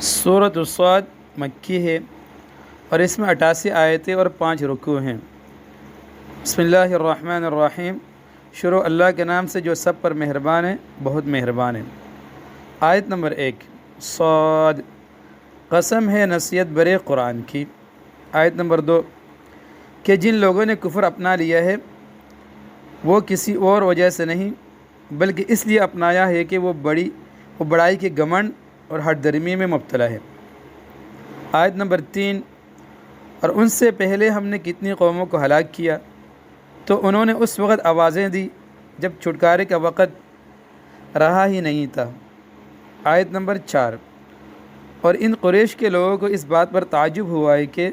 سورۃ الصاد مکی ہے اور اس میں 88 آیتیں اور 5 رکوع ہیں۔ بسم اللہ الرحمن الرحیم۔ شروع اللہ کے نام سے جو سب پر مہربان ہے، بہت مہربان ہے۔ آیت نمبر 1 صاد، قسم ہے نصیحت برے قرآن کی۔ آیت نمبر 2 کہ جن لوگوں نے کفر اپنا لیا ہے وہ کسی اور وجہ سے نہیں بلکہ اس لیے اپنایا ہے کہ وہ بڑائی کے گھمنڈ اور ہٹ درمی میں مبتلا ہے۔ آیت نمبر 3 اور ان سے پہلے ہم نے کتنی قوموں کو ہلاک کیا تو انہوں نے اس وقت آوازیں دی جب چھٹکارے کا وقت رہا ہی نہیں تھا۔ آیت نمبر 4 اور ان قریش کے لوگوں کو اس بات پر تعجب ہوا ہے کہ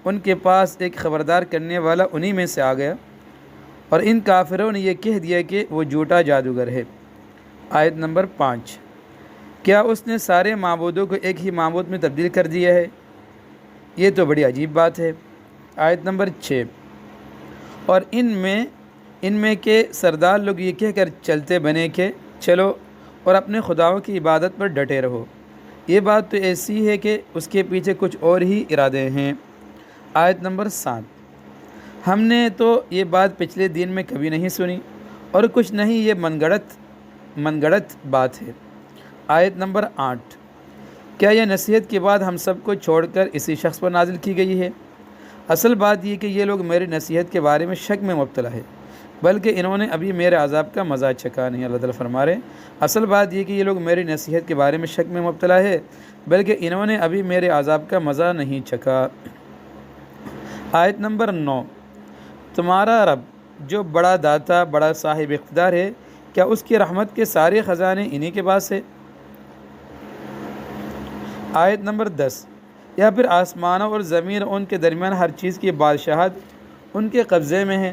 ان کے پاس ایک خبردار کرنے والا انہی میں سے آ گیا اور ان کافروں نے یہ کہہ دیا کہ وہ جھوٹا جادوگر ہے۔ آیت نمبر 5 کیا اس نے سارے معبودوں کو ایک ہی معبود میں تبدیل کر دیا ہے؟ یہ تو بڑی عجیب بات ہے۔ آیت نمبر 6 اور ان میں کے سردار لوگ یہ کہہ کر چلتے بنے کہ چلو اور اپنے خداؤں کی عبادت پر ڈٹے رہو، یہ بات تو ایسی ہے کہ اس کے پیچھے کچھ اور ہی ارادے ہیں۔ آیت نمبر 7 ہم نے تو یہ بات پچھلے دن میں کبھی نہیں سنی اور کچھ نہیں، یہ من گڑت بات ہے۔ آیت نمبر 8 کیا یہ نصیحت کے بعد ہم سب کو چھوڑ کر اسی شخص پر نازل کی گئی ہے؟ اصل بات یہ کہ یہ لوگ میری نصیحت کے بارے میں شک میں مبتلا ہے، بلکہ انہوں نے ابھی میرے عذاب کا مزہ چکھا نہیں۔ اللہ تعالیٰ فرما رہے ہیں اصل بات یہ کہ یہ لوگ میری نصیحت کے بارے میں شک میں مبتلا ہے، بلکہ انہوں نے ابھی میرے عذاب کا مزہ نہیں چکھا۔ آیت نمبر 9 تمہارا رب جو بڑا داتا، بڑا صاحب اقتدار ہے، کیا اس کی رحمت کے سارے خزانے انہی کے پاس ہے؟ آیت نمبر 10 یا پھر آسمانوں اور زمین ان کے درمیان ہر چیز کی بادشاہت ان کے قبضے میں ہے،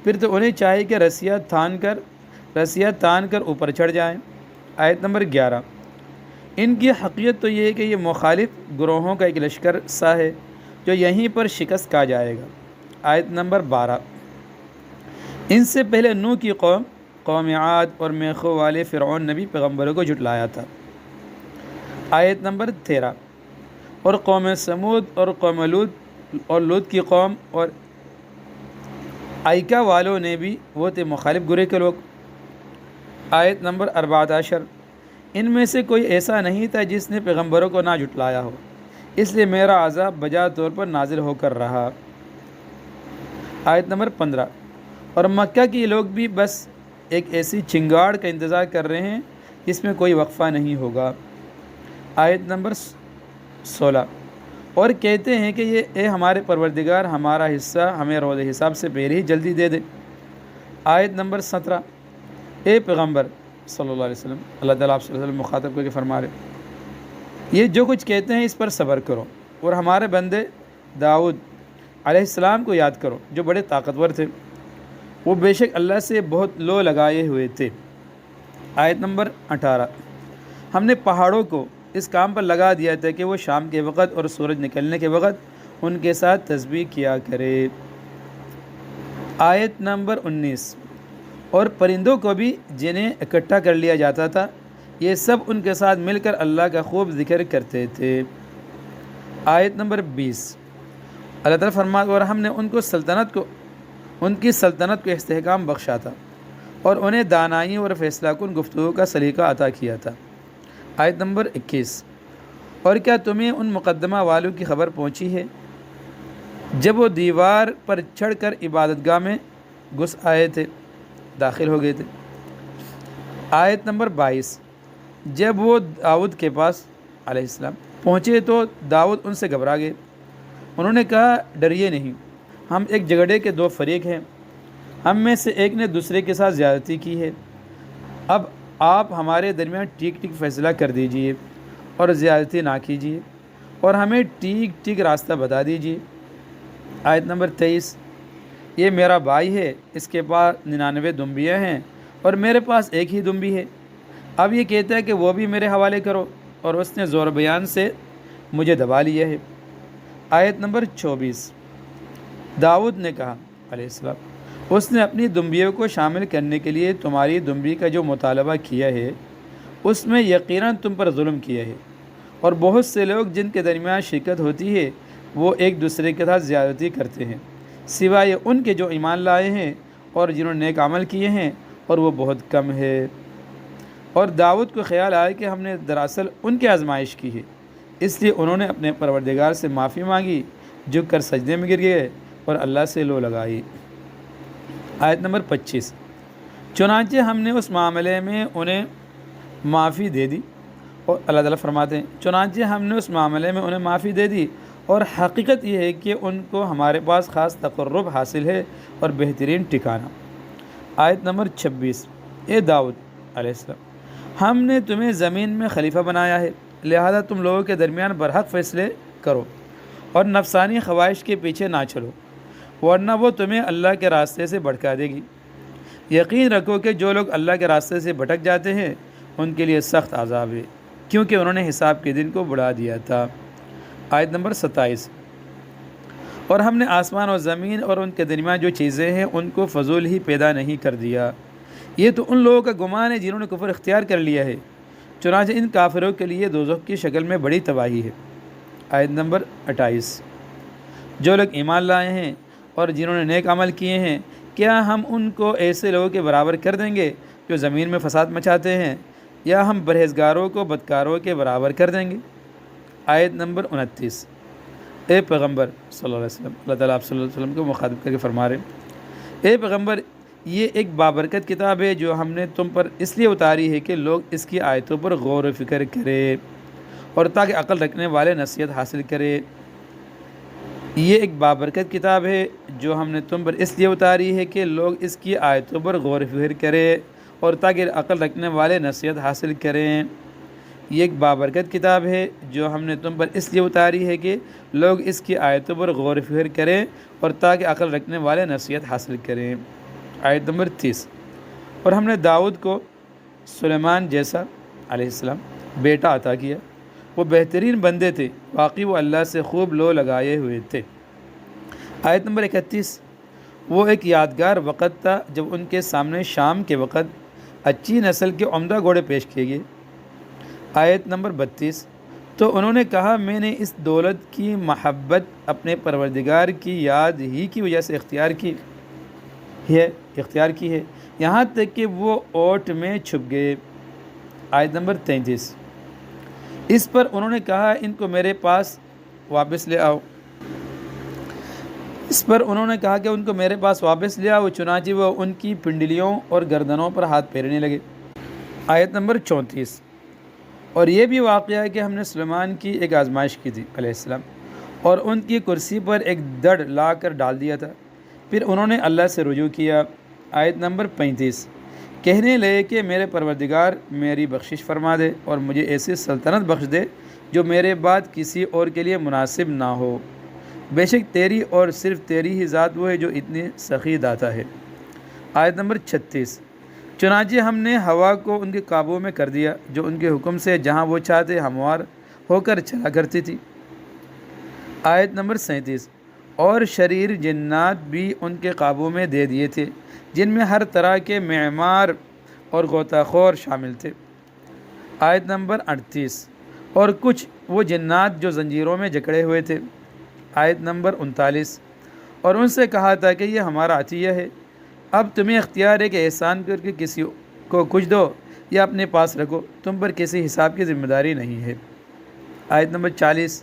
پھر تو انہیں چاہیے کہ رسیاں تان کر اوپر چڑھ جائیں۔ آیت نمبر 11 ان کی حقیقت تو یہ ہے کہ یہ مخالف گروہوں کا ایک لشکر سا ہے جو یہیں پر شکست کھا جائے گا۔ آیت نمبر 12 ان سے پہلے نوح کی قوم عاد اور میخوں والے فرعون نے بھی پیغمبروں کو جھٹلایا تھا۔ آیت نمبر 13 اور قوم سمود اور قوم لوط کی قوم اور ایکا والوں نے بھی، وہ تھے مخالف گروہ کے لوگ۔ آیت نمبر 14 ان میں سے کوئی ایسا نہیں تھا جس نے پیغمبروں کو نہ جھٹلایا ہو، اس لیے میرا عذاب بجا طور پر نازل ہو کر رہا۔ آیت نمبر 15 اور مکہ کے لوگ بھی بس ایک ایسی چنگاڑ کا انتظار کر رہے ہیں جس میں کوئی وقفہ نہیں ہوگا۔ آیت نمبر 16 اور کہتے ہیں کہ یہ اے ہمارے پروردگار، ہمارا حصہ ہمیں روز حساب سے پہلے ہی جلدی دے دے۔ آیت نمبر 17 اے پیغمبر صلی اللہ علیہ وسلم، اللہ تعالیٰ آپ صلی اللہ علیہ وسلم مخاطب کر کے فرما رہے یہ جو کچھ کہتے ہیں اس پر صبر کرو اور ہمارے بندے داؤد علیہ السلام کو یاد کرو جو بڑے طاقتور تھے، وہ بے شک اللہ سے بہت لو لگائے ہوئے تھے۔ آیت نمبر 18 ہم نے پہاڑوں کو اس کام پر لگا دیا تھا کہ وہ شام کے وقت اور سورج نکلنے کے وقت ان کے ساتھ تسبیح کیا کرے۔ آیت نمبر 19 اور پرندوں کو بھی جنہیں اکٹھا کر لیا جاتا تھا، یہ سب ان کے ساتھ مل کر اللہ کا خوب ذکر کرتے تھے۔ آیت نمبر 20 اللہ تعالیٰ فرماتا اور ہم نے ان کی سلطنت کو استحکام بخشا تھا اور انہیں دانائی اور فیصلہ کن گفتگو کا سلیقہ عطا کیا تھا۔ آیت نمبر 21 اور کیا تمہیں ان مقدمہ والوں کی خبر پہنچی ہے جب وہ دیوار پر چڑھ کر عبادت گاہ میں گھس آئے تھے، داخل ہو گئے تھے۔ آیت نمبر 22 جب وہ داؤد کے پاس علیہ السلام پہنچے تو داؤد ان سے گھبرا گئے، انہوں نے کہا ڈریے نہیں، ہم ایک جھگڑے کے دو فریق ہیں، ہم میں سے ایک نے دوسرے کے ساتھ زیادتی کی ہے، اب آپ ہمارے درمیان ٹھیک فیصلہ کر دیجئے اور زیادتی نہ کیجیے اور ہمیں ٹھیک راستہ بتا دیجیے۔ آیت نمبر 23 یہ میرا بھائی ہے، اس کے پاس 99 دمبیاں ہیں اور میرے پاس ایک ہی دمبی ہے، اب یہ کہتا ہے کہ وہ بھی میرے حوالے کرو اور اس نے زور بیان سے مجھے دبا لیا ہے۔ آیت نمبر 24 داؤد نے کہا علیہ السلام اس نے اپنی دمبیوں کو شامل کرنے کے لیے تمہاری دمبی کا جو مطالبہ کیا ہے اس میں یقیناً تم پر ظلم کیا ہے اور بہت سے لوگ جن کے درمیان شرکت ہوتی ہے وہ ایک دوسرے کے ساتھ زیادتی کرتے ہیں، سوائے ان کے جو ایمان لائے ہیں اور جنہوں نے نیک عمل کیے ہیں، اور وہ بہت کم ہے۔ اور داؤد کو خیال آیا کہ ہم نے دراصل ان کی آزمائش کی ہے، اس لیے انہوں نے اپنے پروردگار سے معافی مانگی، جھک کر سجدے میں گر گئے اور اللہ سے لو لگائی۔ آیت نمبر 25۔ چنانچہ ہم نے اس معاملے میں انہیں معافی دے دی، اور اللہ تعالیٰ فرماتے ہیں چنانچہ ہم نے اس معاملے میں انہیں معافی دے دی، اور حقیقت یہ ہے کہ ان کو ہمارے پاس خاص تقرب حاصل ہے اور بہترین ٹھکانہ۔ آیت نمبر 26۔ اے داؤد علیہ السلام، ہم نے تمہیں زمین میں خلیفہ بنایا ہے، لہذا تم لوگوں کے درمیان برحق فیصلے کرو اور نفسانی خواہش کے پیچھے نہ چلو، ورنہ وہ تمہیں اللہ کے راستے سے بھٹکا دے گی۔ یقین رکھو کہ جو لوگ اللہ کے راستے سے بھٹک جاتے ہیں ان کے لیے سخت عذاب ہے، کیونکہ انہوں نے حساب کے دن کو بڑھا دیا تھا۔ آیت نمبر 27۔ اور ہم نے آسمان اور زمین اور ان کے درمیان جو چیزیں ہیں ان کو فضول ہی پیدا نہیں کر دیا، یہ تو ان لوگوں کا گمان ہے جنہوں نے کفر اختیار کر لیا ہے، چنانچہ ان کافروں کے لیے دوزخ کی شکل میں بڑی تباہی ہے۔ آیت نمبر 28۔ جو لوگ ایمان لائے ہیں اور جنہوں نے نیک عمل کیے ہیں، کیا ہم ان کو ایسے لوگوں کے برابر کر دیں گے جو زمین میں فساد مچاتے ہیں، یا ہم پرہیزگاروں کو بدکاروں کے برابر کر دیں گے؟ آیت نمبر 29۔ اے پیغمبر صلی اللہ علیہ وسلم، اللہ تعالیٰ آپ صلی اللہ علیہ وسلم کو مخاطب کر کے فرما رہے ہیں، اے پیغمبر، یہ ایک بابرکت کتاب ہے جو ہم نے تم پر اس لیے اتاری ہے کہ لوگ اس کی آیتوں پر غور و فکر کرے اور تاکہ عقل رکھنے والے نصیحت حاصل کرے۔ یہ ایک بابرکت کتاب ہے جو ہم نے تم پر اس لیے اتاری ہے کہ لوگ اس کی آیتوں پر غور و فکر کریں اور تاکہ عقل رکھنے والے نصیحت حاصل کریں۔ یہ ایک بابرکت کتاب ہے جو ہم نے تم پر اس لیے اتاری ہے کہ لوگ اس کی آیتوں پر غور و فکر کریں اور تاکہ عقل رکھنے والے نصیحت حاصل کریں۔ آیت نمبر 30۔ اور ہم نے داؤد کو سلیمان جیسا علیہ السلام بیٹا عطا کیا، وہ بہترین بندے تھے، واقعی وہ اللہ سے خوب لو لگائے ہوئے تھے۔ آیت نمبر 31۔ وہ ایک یادگار وقت تھا جب ان کے سامنے شام کے وقت اچھی نسل کے عمدہ گھوڑے پیش کیے گئے۔ آیت نمبر 32۔ تو انہوں نے کہا میں نے اس دولت کی محبت اپنے پروردگار کی یاد ہی کی وجہ سے اختیار کی ہے، یہاں تک کہ وہ اوٹ میں چھپ گئے۔ آیت نمبر 33۔ اس پر انہوں نے کہا ان کو میرے پاس واپس لے آؤ، چنانچہ وہ ان کی پنڈلیوں اور گردنوں پر ہاتھ پھیرنے لگے۔ آیت نمبر 34۔ اور یہ بھی واقعہ ہے کہ ہم نے سلیمان کی ایک آزمائش کی تھی علیہ السلام، اور ان کی کرسی پر ایک دڑ لا کر ڈال دیا تھا، پھر انہوں نے اللہ سے رجوع کیا۔ آیت نمبر 35۔ کہنے لگے کہ میرے پروردگار میری بخشش فرما دے اور مجھے ایسی سلطنت بخش دے جو میرے بعد کسی اور کے لیے مناسب نہ ہو، بے شک تیری اور صرف تیری ہی ذات وہ ہے جو اتنی سخی داتا ہے۔ آیت نمبر 36۔ چنانچہ ہم نے ہوا کو ان کے قابو میں کر دیا جو ان کے حکم سے جہاں وہ چاہتے ہموار ہو کر چلا کرتی تھی۔ آیت نمبر 37۔ اور شریر جنات بھی ان کے قابو میں دے دیے تھے جن میں ہر طرح کے معمار اور غوطہ خور شامل تھے۔ آیت نمبر 38۔ اور کچھ وہ جنات جو زنجیروں میں جکڑے ہوئے تھے۔ آیت نمبر 39۔ اور ان سے کہا تھا کہ یہ ہمارا عطیہ ہے، اب تمہیں اختیار ہے کہ احسان کر کے کسی کو کچھ دو یا اپنے پاس رکھو، تم پر کسی حساب کی ذمہ داری نہیں ہے۔ آیت نمبر 40۔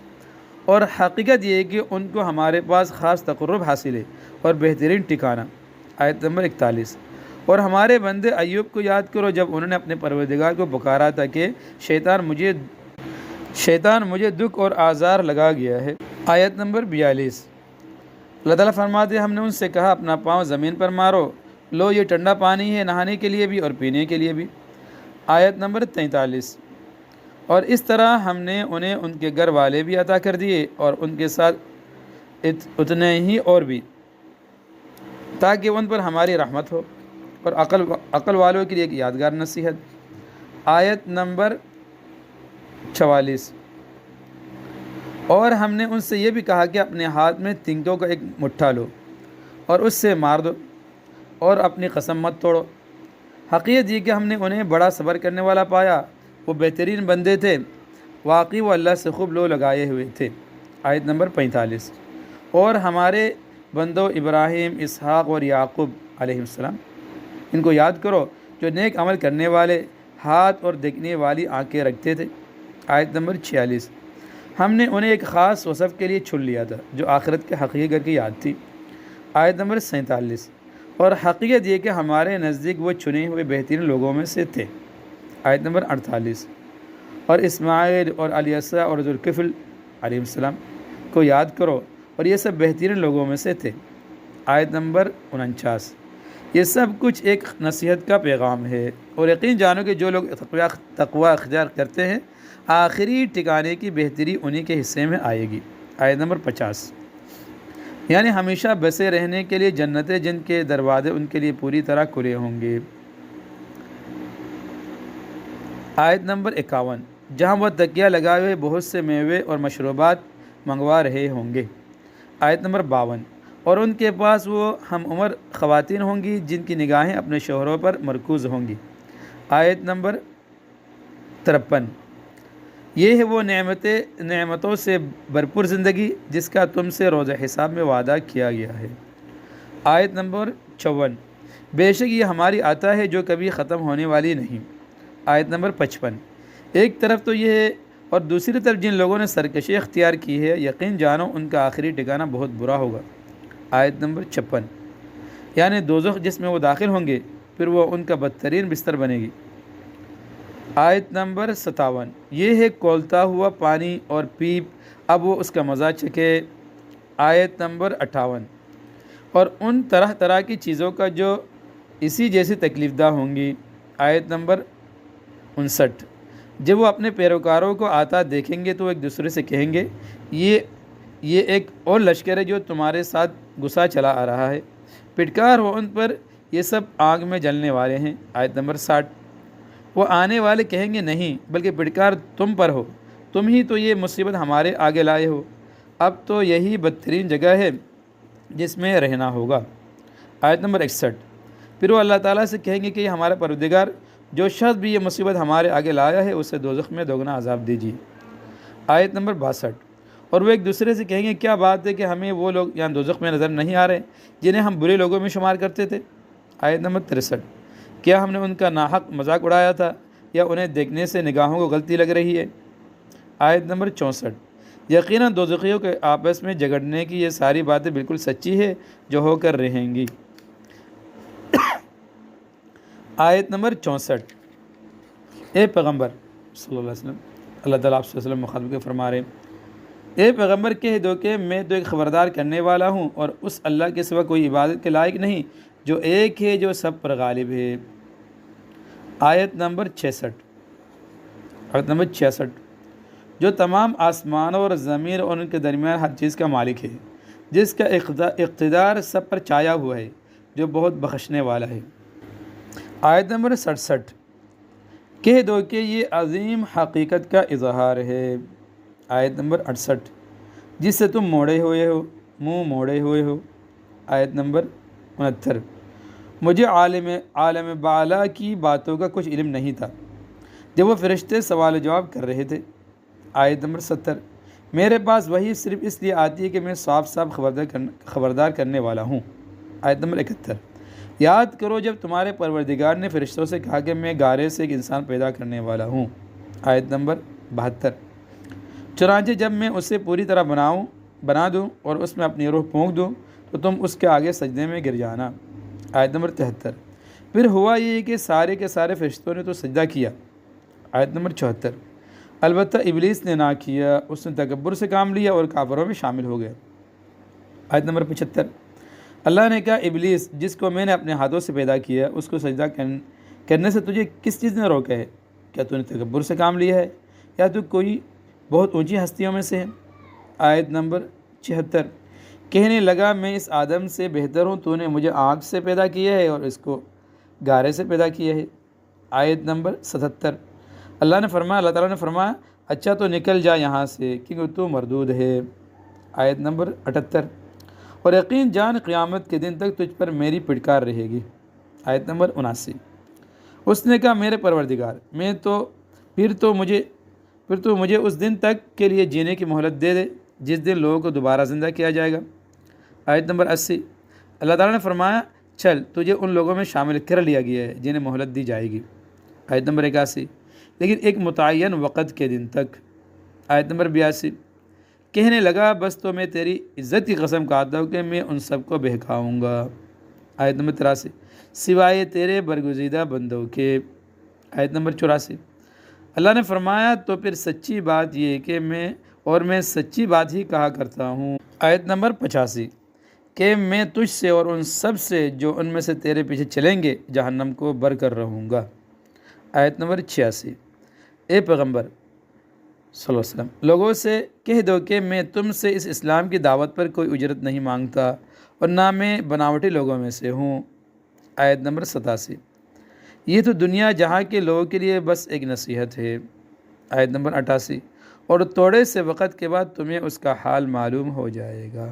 اور حقیقت یہ ہے کہ ان کو ہمارے پاس خاص تقرب حاصل ہے اور بہترین ٹھکانہ۔ آیت نمبر 41۔ اور ہمارے بندے ایوب کو یاد کرو جب انہوں نے اپنے پروردگار کو پکارا تھا کہ شیطان مجھے دکھ اور آزار لگا گیا ہے۔ آیت نمبر 42۔ اللہ تعالیٰ فرماتے ہم نے ان سے کہا اپنا پاؤں زمین پر مارو، لو یہ ٹھنڈا پانی ہے نہانے کے لیے بھی اور پینے کے لیے بھی۔ آیت نمبر 43۔ اور اس طرح ہم نے انہیں ان کے گھر والے بھی عطا کر دیے اور ان کے ساتھ اتنے ہی اور بھی، تاکہ ان پر ہماری رحمت ہو اور عقل والوں کے لیے ایک یادگار نصیحت۔ آیت نمبر 44۔ اور ہم نے ان سے یہ بھی کہا کہ اپنے ہاتھ میں تنکوں کا ایک مٹھا لو اور اس سے مار دو اور اپنی قسم مت توڑو، حقیقت یہ کہ ہم نے انہیں بڑا صبر کرنے والا پایا، وہ بہترین بندے تھے، واقعی وہ اللہ سے خوب لو لگائے ہوئے تھے۔ آیت نمبر 45، اور ہمارے بندوں ابراہیم، اسحاق اور یعقوب علیہ السلام، ان کو یاد کرو جو نیک عمل کرنے والے، ہاتھ اور دیکھنے والی آنکھیں رکھتے تھے۔ آیت نمبر 46، ہم نے انہیں ایک خاص وصف کے لیے چن لیا تھا جو آخرت کے حقیقت کی یاد تھی۔ آیت نمبر 47، اور حقیقت یہ کہ ہمارے نزدیک وہ چنے ہوئے بہترین لوگوں میں سے تھے۔ آیت نمبر 48، اور اسماعیل اور الیسع اور ذوالکفل علیہ السلام کو یاد کرو اور یہ سب بہترین لوگوں میں سے تھے۔ آیت نمبر 49، یہ سب کچھ ایک نصیحت کا پیغام ہے، اور یقین جانو کہ جو لوگ تقوی اختیار کرتے ہیں آخری ٹھکانے کی بہتری انہی کے حصے میں آئے گی۔ آیت نمبر 50، یعنی ہمیشہ بسے رہنے کے لیے جنتیں جن کے دروازے ان کے لیے پوری طرح کھلے ہوں گے۔ آیت نمبر 51، جہاں وہ تکیہ لگائے ہوئے بہت سے میوے اور مشروبات منگوا رہے ہوں گے۔ آیت نمبر 52، اور ان کے پاس وہ ہم عمر خواتین ہوں گی جن کی نگاہیں اپنے شوہروں پر مرکوز ہوں گی۔ آیت نمبر 53، یہ ہے وہ نعمتوں سے بھرپور زندگی جس کا تم سے روز حساب میں وعدہ کیا گیا ہے۔ آیت نمبر 54، بے شک یہ ہماری عطا ہے جو کبھی ختم ہونے والی نہیں۔ آیت نمبر 55، ایک طرف تو یہ ہے اور دوسری طرف جن لوگوں نے سرکشی اختیار کی ہے یقین جانو ان کا آخری ٹھکانہ بہت برا ہوگا۔ آیت نمبر 56، یعنی دوزخ جس میں وہ داخل ہوں گے پھر وہ ان کا بدترین بستر بنے گی۔ آیت نمبر 57، یہ ہے کھولتا ہوا پانی اور پیپ، اب وہ اس کا مزہ چکھے۔ آیت نمبر 58، اور ان طرح طرح کی چیزوں کا جو اسی جیسی تکلیف دہ ہوں گی۔ آیت نمبر 59، جب وہ اپنے پیروکاروں کو آتا دیکھیں گے تو ایک دوسرے سے کہیں گے یہ ایک اور لشکر ہے جو تمہارے ساتھ گھسا چلا آ رہا ہے، پٹکار ہو ان پر، یہ سب آگ میں جلنے والے ہیں۔ آیت نمبر 60، وہ آنے والے کہیں گے نہیں بلکہ پٹکار تم پر ہو، تم ہی تو یہ مصیبت ہمارے آگے لائے ہو، اب تو یہی بدترین جگہ ہے جس میں رہنا ہوگا۔ آیت نمبر 61، پھر وہ اللہ تعالیٰ سے کہیں گے کہ یہ ہمارا پروردگار جو شخص بھی یہ مصیبت ہمارے آگے لایا ہے اسے دوزخ میں دوگنا عذاب دیجیے۔ آیت نمبر 62، اور وہ ایک دوسرے سے کہیں گے کیا بات ہے کہ ہمیں وہ لوگ یہاں دوزخ میں نظر نہیں آ رہے جنہیں ہم برے لوگوں میں شمار کرتے تھے۔ آیت نمبر 63، کیا ہم نے ان کا ناحق مذاق اڑایا تھا یا انہیں دیکھنے سے نگاہوں کو غلطی لگ رہی ہے۔ آیت نمبر 64، یقیناً دوزخیوں کے آپس میں جھگڑنے کی یہ ساری باتیں بالکل سچی ہے جو ہو کر رہیں گی۔ آیت نمبر 64، اے پیغمبر صلی اللہ علیہ وسلم، اللہ تعالیٰ آپ صلی اللہ علیہ وسلم مخاطب کے فرما رہے ہیں، اے پیغمبر کہہ دو کہ میں تو ایک خبردار کرنے والا ہوں اور اس اللہ کے سوا کوئی عبادت کے لائق نہیں جو ایک ہے جو سب پر غالب ہے۔ آیت نمبر 66، جو تمام آسمانوں اور زمین اور ان کے درمیان ہر چیز کا مالک ہے، جس کا اقتدار سب پر چھایا ہوا ہے، جو بہت بخشنے والا ہے۔ آیت نمبر 67، کہہ دو کہ یہ عظیم حقیقت کا اظہار ہے۔ آیت نمبر 68، جس سے تم منہ موڑے ہوئے ہو۔ آیت نمبر 69، مجھے عالم بالا کی باتوں کا کچھ علم نہیں تھا جب وہ فرشتے سوال و جواب کر رہے تھے۔ آیت نمبر 70، میرے پاس وحی صرف اس لیے آتی ہے کہ میں صاف صاف خبردار کرنے والا ہوں۔ آیت نمبر 71، یاد کرو جب تمہارے پروردگار نے فرشتوں سے کہا کہ میں گارے سے ایک انسان پیدا کرنے والا ہوں۔ آیت نمبر 72، چنانچہ جب میں اسے پوری طرح بنا دوں اور اس میں اپنی روح پھونک دوں تو تم اس کے آگے سجدے میں گر جانا۔ آیت نمبر 73، پھر ہوا یہ کہ سارے کے سارے فرشتوں نے تو سجدہ کیا۔ آیت نمبر 74، البتہ ابلیس نے نہ کیا، اس نے تکبر سے کام لیا اور کافروں میں شامل ہو گیا۔ آیت نمبر 75، اللہ نے کہا ابلیس جس کو میں نے اپنے ہاتھوں سے پیدا کیا اس کو سجدہ کرنے سے تجھے کس چیز نے روکا ہے؟ کیا تو نے تکبر سے کام لیا ہے یا تو کوئی بہت اونچی ہستیوں میں سے ہے؟ آیت نمبر 76، کہنے لگا میں اس آدم سے بہتر ہوں، تو نے مجھے آگ سے پیدا کیا ہے اور اس کو گارے سے پیدا کیا ہے۔ آیت نمبر 77، اللہ تعالیٰ نے فرمایا اچھا تو نکل جا یہاں سے کیونکہ تو مردود ہے۔ آیت نمبر 78، اور یقین جان قیامت کے دن تک تجھ پر میری پھٹکار رہے گی۔ آیت نمبر 79، اس نے کہا میرے پروردگار پھر پھر تو مجھے اس دن تک کے لیے جینے کی مہلت دے دے جس دن لوگوں کو دوبارہ زندہ کیا جائے گا۔ آیت نمبر 80، اللہ تعالیٰ نے فرمایا چل تجھے ان لوگوں میں شامل کر لیا گیا ہے جنہیں مہلت دی جائے گی۔ آیت نمبر 81، لیکن ایک متعین وقت کے دن تک۔ آیت نمبر 82، کہنے لگا بس تو میں تیری عزت کی قسم کھاتا ہوں کہ میں ان سب کو بہکاؤں گا۔ آیت نمبر 83، سوائے تیرے برگزیدہ بندوں کے۔ آیت نمبر 84، اللہ نے فرمایا تو پھر سچی بات یہ کہ میں سچی بات ہی کہا کرتا ہوں۔ آیت نمبر 85، کہ میں تجھ سے اور ان سب سے جو ان میں سے تیرے پیچھے چلیں گے جہنم کو بر کر رہوں گا۔ آیت نمبر 86، اے پیغمبر صلی اللہ علیہ وسلم لوگوں سے کہہ دو کہ میں تم سے اس اسلام کی دعوت پر کوئی اجرت نہیں مانگتا اور نہ میں بناوٹی لوگوں میں سے ہوں۔ آیت نمبر 87، یہ تو دنیا جہاں کے لوگوں کے لیے بس ایک نصیحت ہے۔ آیت نمبر 88، اور تھوڑے سے وقت کے بعد تمہیں اس کا حال معلوم ہو جائے گا۔